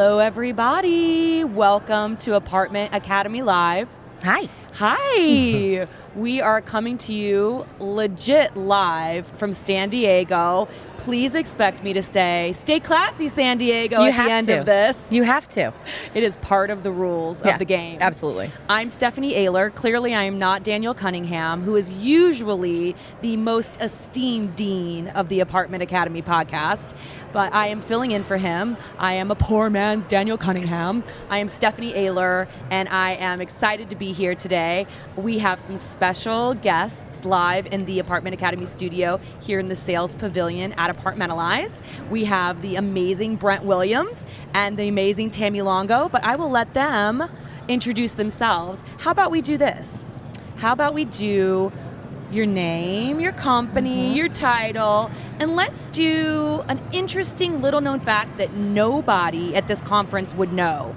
Hello, everybody. Welcome to Apartment Academy Live. Hi. Hi. We are coming to you legit live from San Diego. Please expect me to say, stay classy, San Diego, at the end of this. You have to. It is part of the rules of the game. Absolutely. I'm Stephanie Oehler. Clearly, I am not Daniel Cunningham, who is usually the most esteemed dean of the Apartment Academy podcast. But I am filling in for him. I am a poor man's Daniel Cunningham. I am Stephanie Oehler, and I am excited to be here today. We have some special guests live in the Apartment Academy studio here in the Sales Pavilion at Apartmentalize. We have the amazing Brent Williams and the amazing Tammy Longo, but I will let them introduce themselves. How about we do this? How about we do your name, your company, your title, and let's do an interesting little known fact that nobody at this conference would know.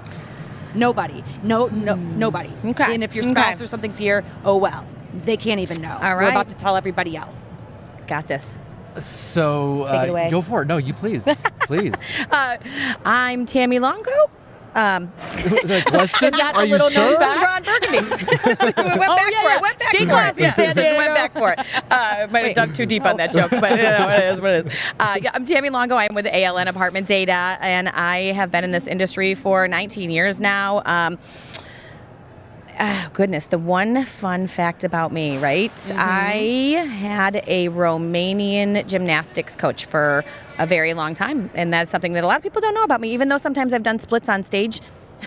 Nobody. Nobody. Okay. And if your spouse or something's here, oh well. They can't even know. All right. We're about to tell everybody else. Got this. So Take it away. Go for it. No, you please. Please. I'm Tammy Longo. The question? Is that Are a you little known sure? fact? Ron Burgundy. We went back Stay for classy, it. San Diego. Went back for it. Might have dug too deep on that joke, but it is what it is. I'm Tammy Longo. I'm with ALN Apartment Data, and I have been in this industry for 19 years now. Goodness, the one fun fact about me, right? I had a Romanian gymnastics coach for a very long time, and that's something that a lot of people don't know about me, even though sometimes I've done splits on stage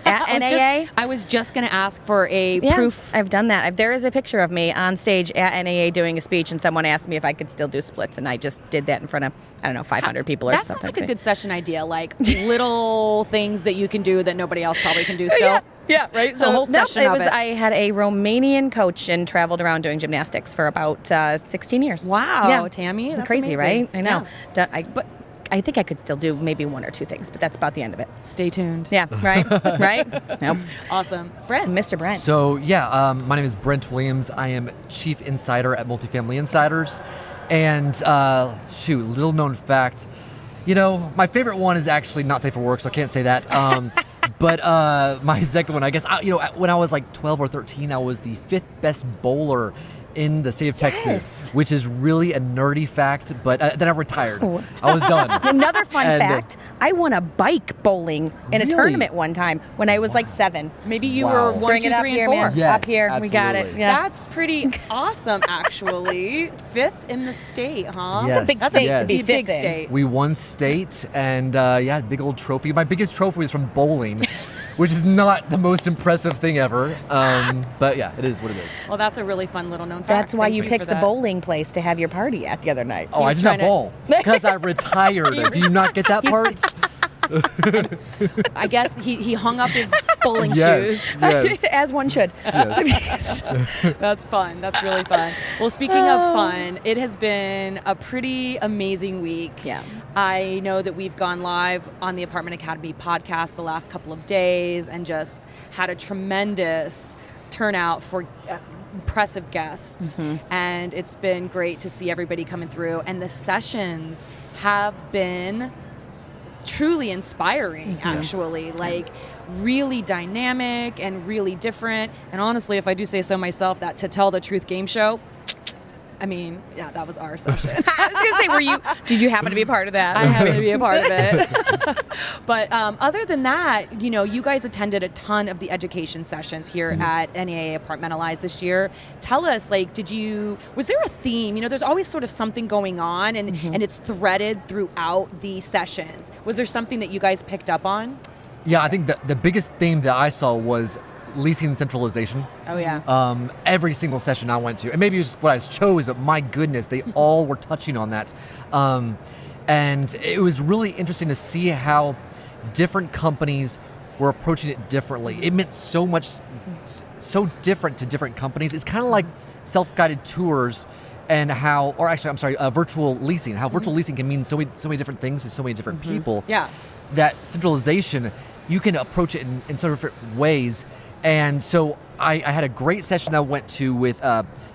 at NAA. I was just going to ask for a proof. I've done that. There is a picture of me on stage at NAA doing a speech, and someone asked me if I could still do splits, and I just did that in front of, 500 people or That something. sounds like a good session idea, like little things that you can do that nobody else probably can do still. Yeah, right. The whole session of it. I had a Romanian coach and traveled around doing gymnastics for about 16 years. Wow, Yeah. Tammy, that's crazy, amazing. right? I know. Yeah. But I think I could still do maybe one or two things, but that's about the end of it. Stay tuned. Yeah, right? Right? Nope. Awesome. Brent. Mr. Brent. So, my name is Brent Williams. I am Chief Insider at Multifamily Insiders. And, little known fact, my favorite one is actually not safe for work, so I can't say that. But my second one, I guess, when I was like 12 or 13, I was the 5th best bowler in the state of Texas, which is really a nerdy fact, but then I retired. Oh. I was done. Another fun fact, I won a bike bowling in a Really? tournament one time when I was like 7. Maybe you Wow. were 1, Bring 2, it up 3, here, and 4. man. Yes, up here. We got it. absolutely. Yeah. That's pretty awesome, actually. 5th in the state, huh? Yes, It's a big That's state yes. to be big fifth in. state. We won state, and big old trophy. My biggest trophy was from bowling, which is not the most impressive thing ever. But yeah, it is what it is. Well, that's a really fun little known fact. That's why Thank you for picked the that. bowling place to have your party at the other night. Oh, I He's did not trying to- bowl because I retired. Do you not get that part? I guess he hung up his bowling Yes, shoes. yes. As one should. Yes. That's fun. That's really fun. Well, speaking of fun, it has been a pretty amazing week. Yeah. I know that we've gone live on the Apartment Academy podcast the last couple of days and just had a tremendous turnout for impressive guests. And it's been great to see everybody coming through. And the sessions have been truly inspiring, actually. Like, really dynamic and really different. And honestly, if I do say so myself, that To Tell the Truth game show, I mean, yeah, that was our session. I was going to say, did you happen to be a part of that? I happened to be a part of it. But other than that, you guys attended a ton of the education sessions here at NAA Apartmentalize this year. Tell us, was there a theme? There's always sort of something going on and it's threaded throughout the sessions. Was there something that you guys picked up on? Yeah, I think the biggest theme that I saw was leasing centralization. Oh, yeah. Every single session I went to, and maybe it was just what I chose, but my goodness, they all were touching on that. And it was really interesting to see how different companies were approaching it differently. It meant so different to different companies. It's kind of like self-guided tours and virtual leasing, how virtual leasing can mean so many different things to so many different people. Yeah. That centralization, you can approach it in so different ways. And so I had a great session I went to with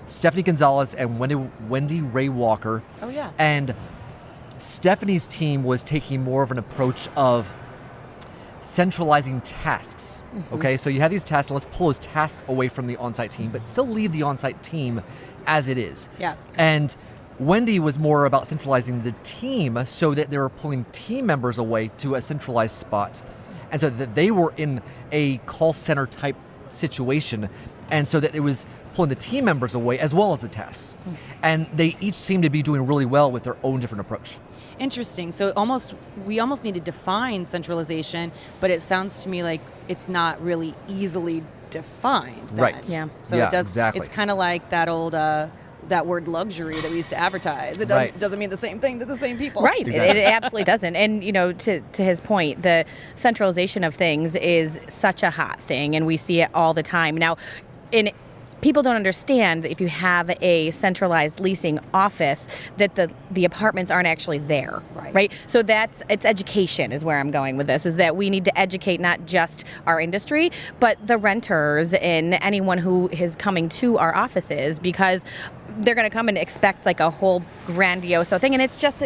Stephanie Gonzalez and Wendy Ray Walker. Oh, yeah. And Stephanie's team was taking more of an approach of centralizing tasks. Okay, so you have these tasks, and let's pull those tasks away from the on-site team, but still leave the on-site team as it is. Yeah. And Wendy was more about centralizing the team so that they were pulling team members away to a centralized spot. And so that they were in a call center type situation. And so that it was pulling the team members away as well as the tasks. And they each seemed to be doing really well with their own different approach. Interesting. So we almost need to define centralization, but it sounds to me like it's not really easily defined then. Right. Yeah. So Yeah, it does. exactly. It's kind of like that old that word luxury that we used to advertise. It Right. doesn't mean the same thing to the same people. Right. Exactly. It absolutely doesn't. And, to his point, the centralization of things is such a hot thing, and we see it all the time. Now, people don't understand that if you have a centralized leasing office, that the apartments aren't actually there, right? So it's education is where I'm going with this, is that we need to educate not just our industry, but the renters and anyone who is coming to our offices, because they're going to come and expect like a whole grandiose thing, and it's just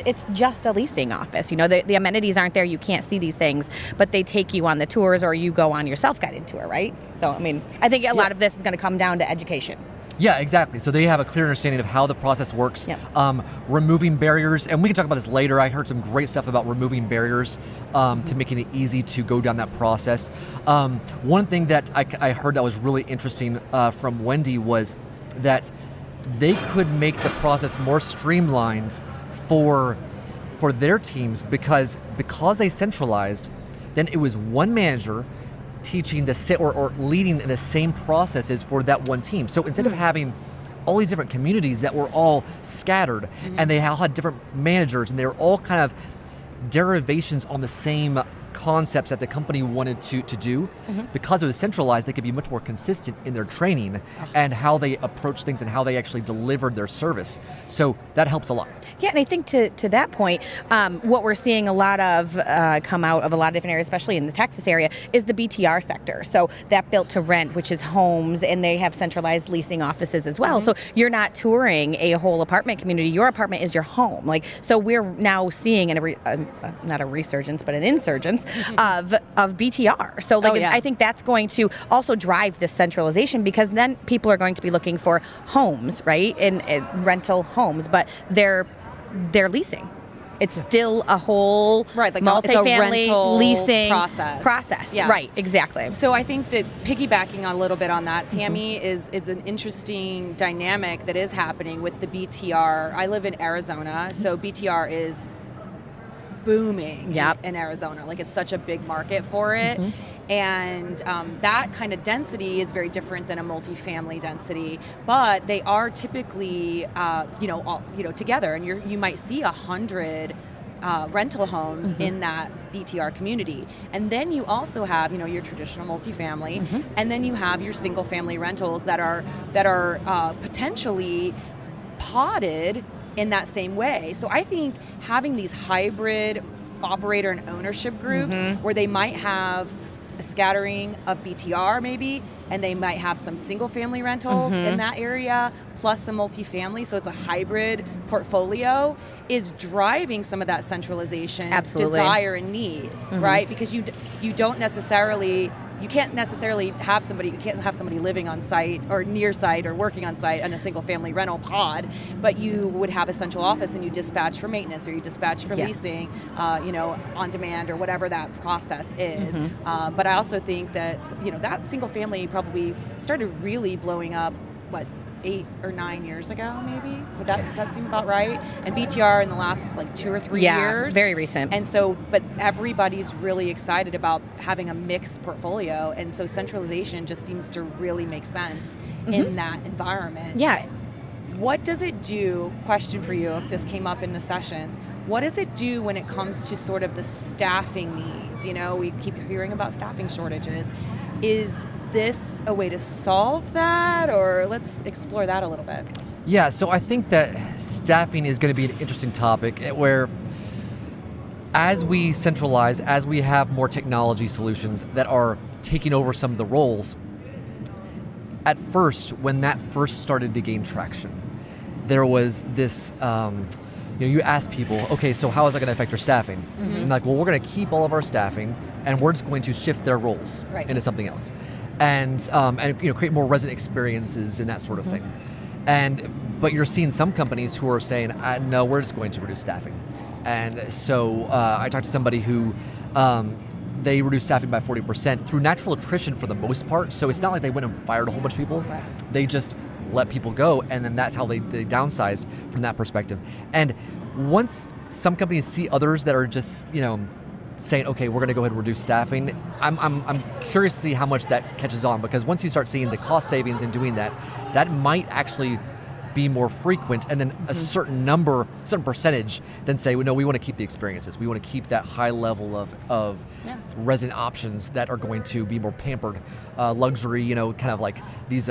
a leasing office. The amenities aren't there. You can't see these things, but they take you on the tours, or you go on your self-guided tour, right? So, I think a lot of this is going to come down to education. Yeah, exactly. So they have a clear understanding of how the process works, Yep. Removing barriers, and we can talk about this later. I heard some great stuff about removing barriers to making it easy to go down that process. One thing that I heard that was really interesting from Wendy was that they could make the process more streamlined for their teams because they centralized. Then it was one manager teaching or leading in the same processes for that one team. So instead of having all these different communities that were all scattered and they all had different managers and they were all kind of derivations on the same concepts that the company wanted to do, because it was centralized, they could be much more consistent in their training and how they approach things and how they actually delivered their service. So that helps a lot. Yeah, and I think to that point, what we're seeing a lot of come out of a lot of different areas, especially in the Texas area, is the BTR sector. So that built to rent, which is homes, and they have centralized leasing offices as well. So you're not touring a whole apartment community. Your apartment is your home. So we're now seeing not a resurgence, but an insurgence of BTR. So I think that's going to also drive this centralization, because then people are going to be looking for homes, right, and rental homes, but they're leasing. It's still a whole multifamily leasing process. Yeah. Right, exactly. So I think that piggybacking a little bit on that, Tammy, is an interesting dynamic that is happening with the BTR. I live in Arizona, so BTR is booming in Arizona. It's such a big market for it. And that kind of density is very different than a multifamily density, but they are typically, together. And you might see 100 rental homes in that BTR community. And then you also have, your traditional multifamily, and then you have your single family rentals that are potentially podded in that same way. So I think having these hybrid operator and ownership groups where they might have a scattering of BTR maybe, and they might have some single family rentals in that area, plus some multifamily, so it's a hybrid portfolio, is driving some of that centralization desire and need, right? Because you can't necessarily have somebody living on site or near site or working on site in a single family rental pod, but you would have a central office and you dispatch for maintenance or you dispatch for leasing, on demand or whatever that process is. But I also think that, that single family probably started really blowing up, 8 or 9 years ago, maybe? Would that seem about right? And BTR in the last 2 or 3 years. Very recent. And so, but everybody's really excited about having a mixed portfolio, and so centralization just seems to really make sense in that environment. Yeah. What does it do, question for you, if this came up in the sessions, what does it do when it comes to sort of the staffing needs? We keep hearing about staffing shortages. Is this a way to solve that, or let's explore that a little bit? Yeah, so I think that staffing is going to be an interesting topic where as we centralize, as we have more technology solutions that are taking over some of the roles, at first, when that first started to gain traction, there was this you ask people, okay, so how is that going to affect your staffing? And like, well, we're going to keep all of our staffing, and we're just going to shift their roles into something else, and create more resident experiences and that sort of thing. But you're seeing some companies who are saying, no, we're just going to reduce staffing. And so I talked to somebody who they reduced staffing by 40% through natural attrition for the most part. So it's not like they went and fired a whole bunch of people. Right. They just let people go, and then that's how they downsized from that perspective. And once some companies see others that are just, saying, okay, we're going to go ahead and reduce staffing, I'm curious to see how much that catches on, because once you start seeing the cost savings in doing that, that might actually be more frequent, and then a certain percentage then say, well, no, we want to keep the experiences. We want to keep that high level of resident options that are going to be more pampered, luxury, kind of like these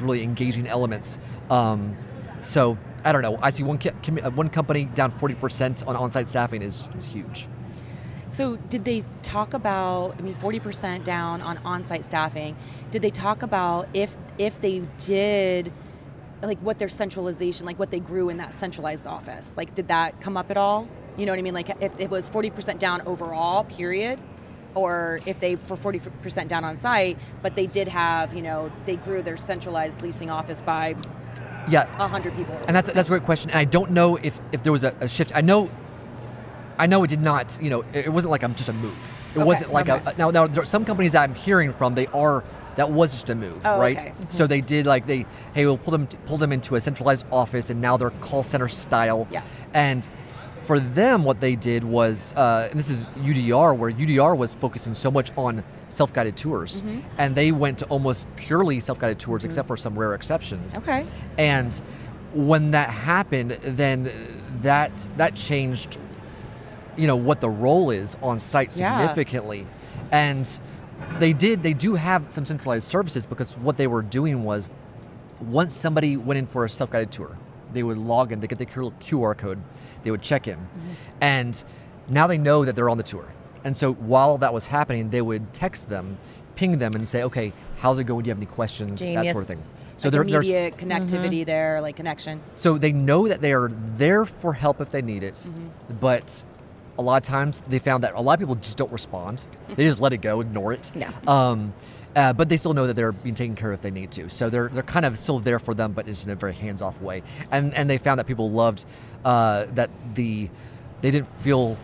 really engaging elements. So I don't know. I see one company down 40% on on-site staffing is huge. So did they talk about, 40% down on on-site staffing, did they talk about if they did, like what their centralization, like what they grew in that centralized office? Like, did that come up at all? You know what I mean? Like if it was 40% down overall, period, or if they for 40% down on site, but they did have, they grew their centralized leasing office by 100 people. And that's a great question. And I don't know if there was a shift. I know it did not, it wasn't like just a move. It wasn't like now there are some companies that I'm hearing from, that was just a move, right? Okay. So they did we'll pull them into a centralized office, and now they're call center style. Yeah. And for them, what they did was, and this is UDR, where UDR was focusing so much on self-guided tours, and they went to almost purely self-guided tours, except for some rare exceptions. Okay. And when that happened, then that changed, what the role is on site significantly, and they do have some centralized services, because what they were doing was, once somebody went in for a self-guided tour, they would log in, they get the QR code, they would check in, and now they know that they're on the tour. And so while that was happening, they would text them, ping them, and say, okay, how's it going? Do you have any questions? Genius. That sort of thing. So like immediate connectivity there, like connection. So they know that they are there for help if they need it, but a lot of times they found that a lot of people just don't respond. They just let it go, ignore it. Yeah. But they still know that they're being taken care of if they need to. So they're kind of still there for them, but it's in a very hands-off way. And they found that people loved that they didn't feel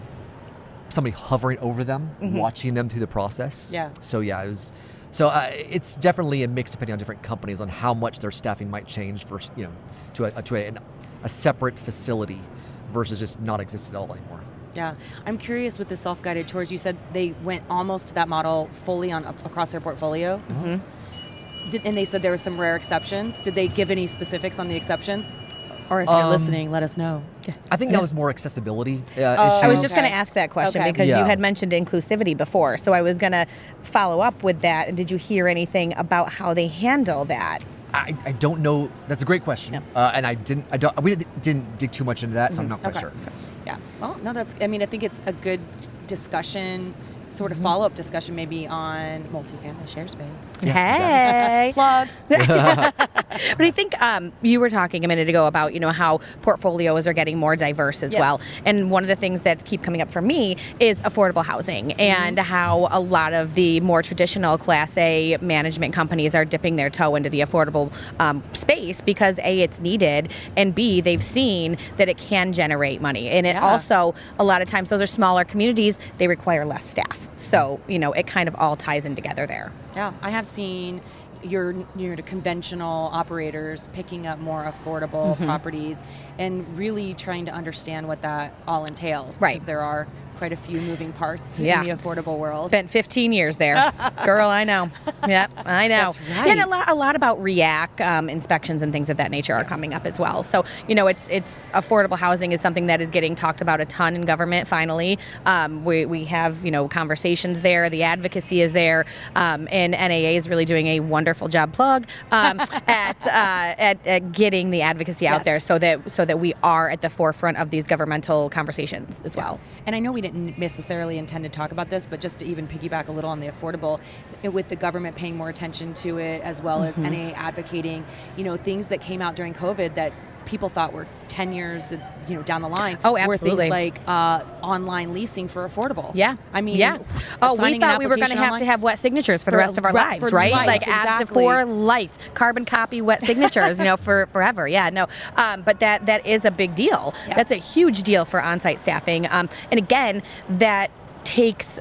somebody hovering over them, watching them through the process. Yeah. So it was. So it's definitely a mix depending on different companies on how much their staffing might change for to a separate facility versus just not exist at all anymore. Yeah, I'm curious with the self-guided tours. You said they went almost to that model fully across their portfolio, and they said there were some rare exceptions. Did they give any specifics on the exceptions? Or if you're listening, let us know. I think that was more accessibility issues. I was just going to ask that question because you had mentioned inclusivity before, so I was going to follow up with that. And did you hear anything about how they handle that? I don't know. That's a great question, and we didn't dig too much into that, so I'm not quite sure. Yeah. Well, no, I think it's a good discussion, sort of follow-up discussion maybe on multifamily share space. Yeah, hey. Plug. But I think you were talking a minute ago about, how portfolios are getting more diverse as well. And one of the things that keep coming up for me is affordable housing and how a lot of the more traditional Class A management companies are dipping their toe into the affordable space because A, it's needed, and B, they've seen that it can generate money. And it also, a lot of times, those are smaller communities, they require less staff. So, it kind of all ties in together there. Yeah, I have seen your conventional operators picking up more affordable properties and really trying to understand what that all entails. Right. Because there are quite a few moving parts in the affordable world. Spent 15 years there. Girl, I know. Yep, I know. That's right. And a lot about REAC inspections and things of that nature are coming up as well. So, it's affordable housing is something that is getting talked about a ton in government finally. We have, conversations there. The advocacy is there. And NAA is really doing a wonderful job at getting the advocacy out there so that we are at the forefront of these governmental conversations as well. And I know we didn't necessarily intend to talk about this, but just to even piggyback a little on the affordable, with the government paying more attention to it, as well as NAA advocating, things that came out during COVID that people thought were 10 years, down the line. Oh, were absolutely. things like online leasing for affordable. Yeah. I mean, yeah. Oh, we signing thought an we were going to application have wet signatures for the rest of our lives, for right? life, Like exactly. for life, carbon copy wet signatures, for forever. Yeah, no. But that is a big deal. Yeah. That's a huge deal for on-site staffing. And again, that takes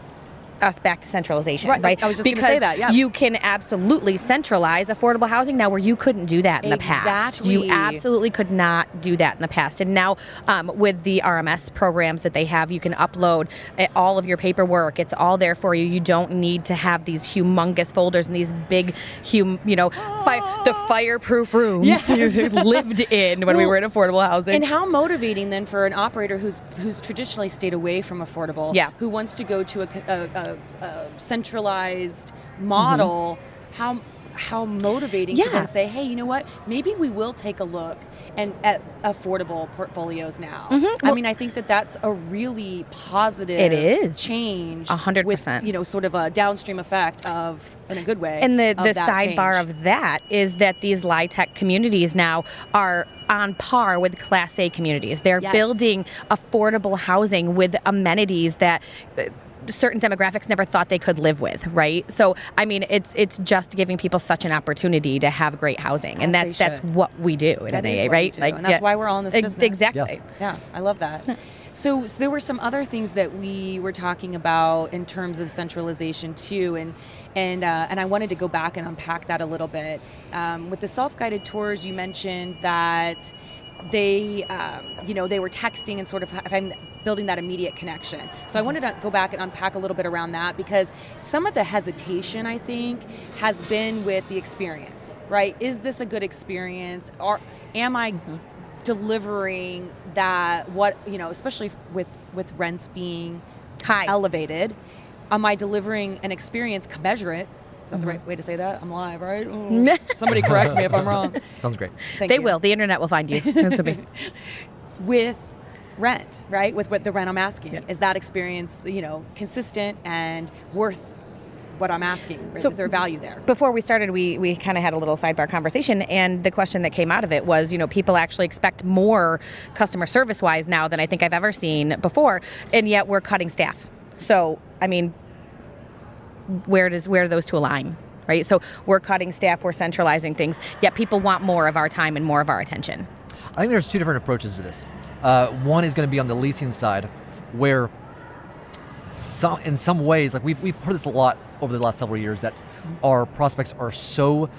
us back to centralization, right? I was just going to say that, yeah. You can absolutely centralize affordable housing now where you couldn't do that in the past. Exactly. You absolutely could not do that in the past. And now with the RMS programs that they have, you can upload all of your paperwork. It's all there for you. You don't need to have these humongous folders and these big, the fireproof rooms you lived in when we were in affordable housing. And how motivating then for an operator who's traditionally stayed away from affordable, who wants to go to a centralized model, how motivating to then say, hey, you know what? Maybe we will take a look at affordable portfolios now. I mean, I think that's a really positive change. 100%. With, sort of a downstream effect of, in a good way. And the sidebar of that is that these LIHTC communities now are on par with Class A communities. They're building affordable housing with amenities that certain demographics never thought they could live with, right? So, I mean, it's just giving people such an opportunity to have great housing, and that's what we do at NAA, right? And that's why we're all in this business. Exactly. Yeah, I love that. So there were some other things that we were talking about in terms of centralization too, and I wanted to go back and unpack that a little bit. With the self-guided tours, you mentioned that they were texting and sort of building that immediate connection. So I wanted to go back and unpack a little bit around that, because some of the hesitation, I think, has been with the experience, right? Is this a good experience? Or am I delivering that, especially with rents being high, elevated, am I delivering an experience commensurate? Is that the right way to say that? I'm live, right? Oh, somebody correct me if I'm wrong. Sounds great. Thank they you. will. The internet will find you. That's me. With rent, right? With what the rent I'm asking. Is that experience, consistent and worth what I'm asking? So, is there value there? Before we started, we kind of had a little sidebar conversation, and the question that came out of it was, people actually expect more customer service-wise now than I think I've ever seen before, and yet we're cutting staff. So, I mean, where do those two align, right? So we're cutting staff, we're centralizing things, yet people want more of our time and more of our attention. I think there's two different approaches to this. One is going to be on the leasing side, where in some ways, like we've heard this a lot over the last several years, that our prospects are so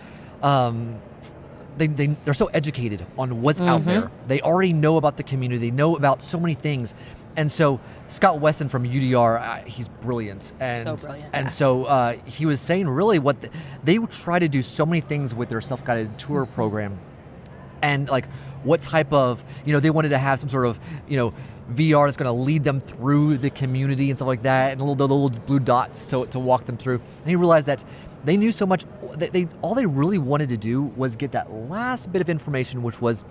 they're so educated on what's out there. They already know about the community. They know about so many things. And so Scott Weston from UDR, he's brilliant. And so brilliant. And so he was saying really they try to do so many things with their self-guided tour program. And like what type of, they wanted to have some sort of, VR that's going to lead them through the community and stuff like that, and the little blue dots to walk them through. And he realized that they knew so much, all they really wanted to do was get that last bit of information, which was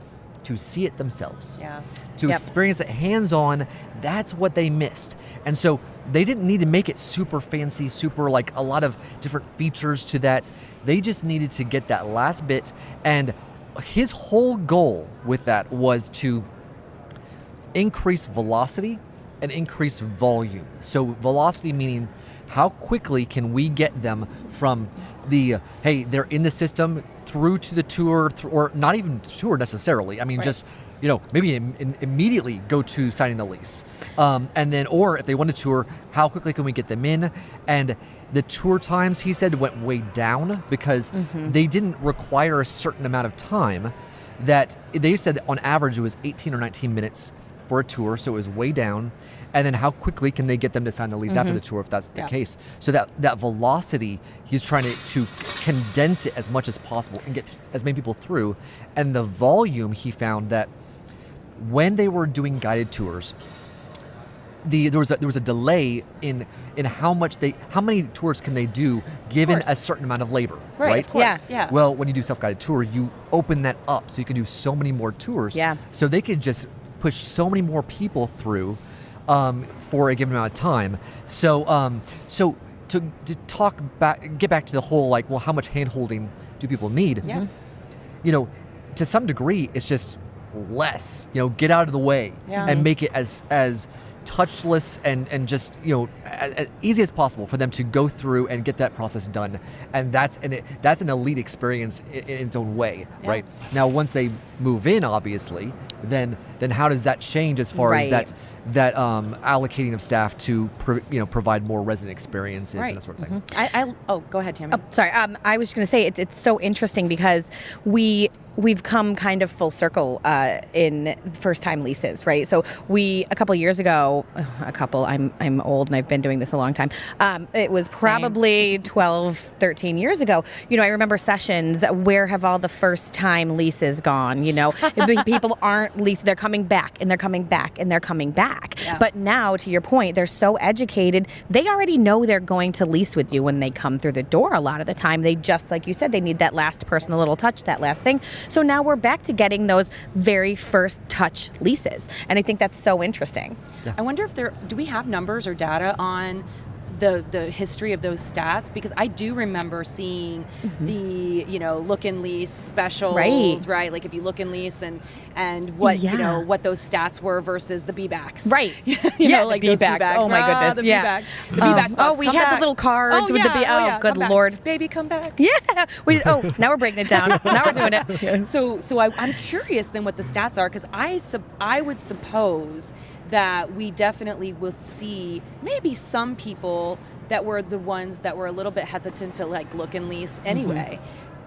to see it themselves. Yeah. To experience it hands-on. That's what they missed. And so they didn't need to make it super fancy, super like a lot of different features to that. They just needed to get that last bit. And his whole goal with that was to increase velocity and increase volume. So velocity meaning how quickly can we get them from the, hey, they're in the system through to the tour, or not even tour necessarily. I mean, just, maybe immediately go to signing the lease. And then, or if they want to tour, how quickly can we get them in? And the tour times, he said, went way down because they didn't require a certain amount of time. That they said that on average it was 18 or 19 minutes for a tour, so it was way down. And then how quickly can they get them to sign the lease after the tour if that's the case? So that velocity, he's trying to condense it as much as possible and get as many people through. And the volume, he found that when they were doing guided tours, there was a delay in how many tours can they do given a certain amount of labor, right? Of course, yeah. Well, when you do self-guided tour, you open that up so you can do so many more tours. Yeah. So they could just push so many more people through for a given amount of time. So to get back to the whole how much hand-holding do people need? Yeah. To some degree, it's just less. Get out of the way and make it as touchless and just as easy as possible for them to go through and get that process done. And that's an elite experience in its own way, right? Now, once they move in, obviously, then how does that change as far as that allocating of staff to provide more resident experiences and that sort of thing? Go ahead, Tammy. Oh, sorry. I was just going to say it's so interesting because we've come kind of full circle in first-time leases, right? So a couple of years ago, I'm old and I've been doing this a long time. It was probably 12, 13 years ago. I remember sessions, where have all the first-time leases gone? People aren't leasing, they're coming back and they're coming back and they're coming back. Yeah. But now, to your point, they're so educated, they already know they're going to lease with you when they come through the door a lot of the time. They just, like you said, they need that last personal little touch, that last thing. So now we're back to getting those very first touch leases. And I think that's so interesting. Yeah. I wonder if do we have numbers or data on the history of those stats? Because I do remember seeing the, look and lease specials, right? Like if you look and lease and what, what those stats were versus the B-backs. Right. Like the those B-backs. B-backs. Oh my goodness. The B-backs. The B-back bucks. We had the little cards with the B. Oh, good Lord. Baby, come back. Yeah. Now we're breaking it down. Now we're doing it. Yeah. So I'm curious then what the stats are, because I would suppose that we definitely will see maybe some people that were the ones that were a little bit hesitant to look and lease anyway.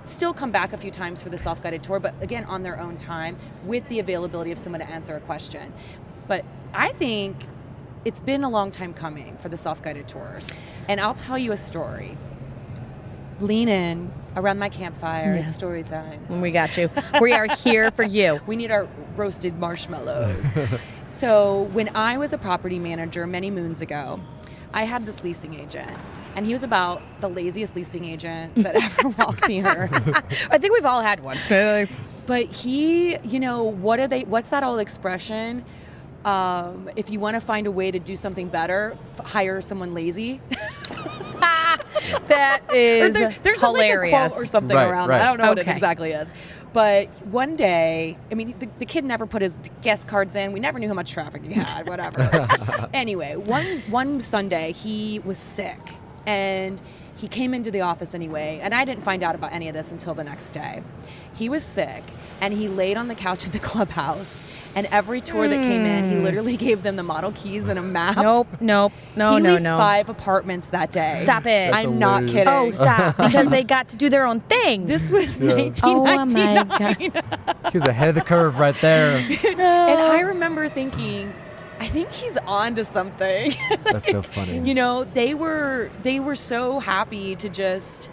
Still come back a few times for the self-guided tour, but again, on their own time with the availability of someone to answer a question. But I think it's been a long time coming for the self-guided tours. And I'll tell you a story. Lean in around my campfire. It's story time. We got you. We are here for you. We need our roasted marshmallows. So when I was a property manager many moons ago, I had this leasing agent, and he was about the laziest leasing agent that ever walked the earth. I think we've all had one. But he, what's that old expression? If you want to find a way to do something better, hire someone lazy. That is there's hilarious. Like a quote or something around that. I don't know what it exactly is. But one day, the kid never put his guest cards in. We never knew how much traffic he had, whatever. Anyway, one Sunday, he was sick. And he came into the office anyway. And I didn't find out about any of this until the next day. He was sick, and he laid on the couch at the clubhouse. And every tour that came in, he literally gave them the model keys and a map. No. He leased 5 apartments that day. Stop it. I'm not kidding. Oh, stop. Because they got to do their own thing. This was 1999. Oh, my God. He was ahead of the curve right there. And I remember thinking, I think he's on to something. That's so funny. They were so happy to just,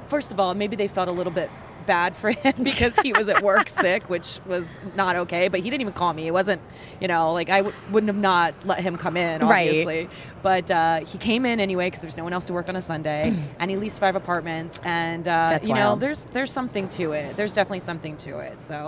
first of all, maybe they felt a little bit bad for him because he was at work sick, which was not okay, but he didn't even call me. It wasn't, I wouldn't have not let him come in, obviously. Right. But he came in anyway because there's no one else to work on a Sunday, and he leased 5 apartments, and, That's wild. there's something to it. There's definitely something to it. So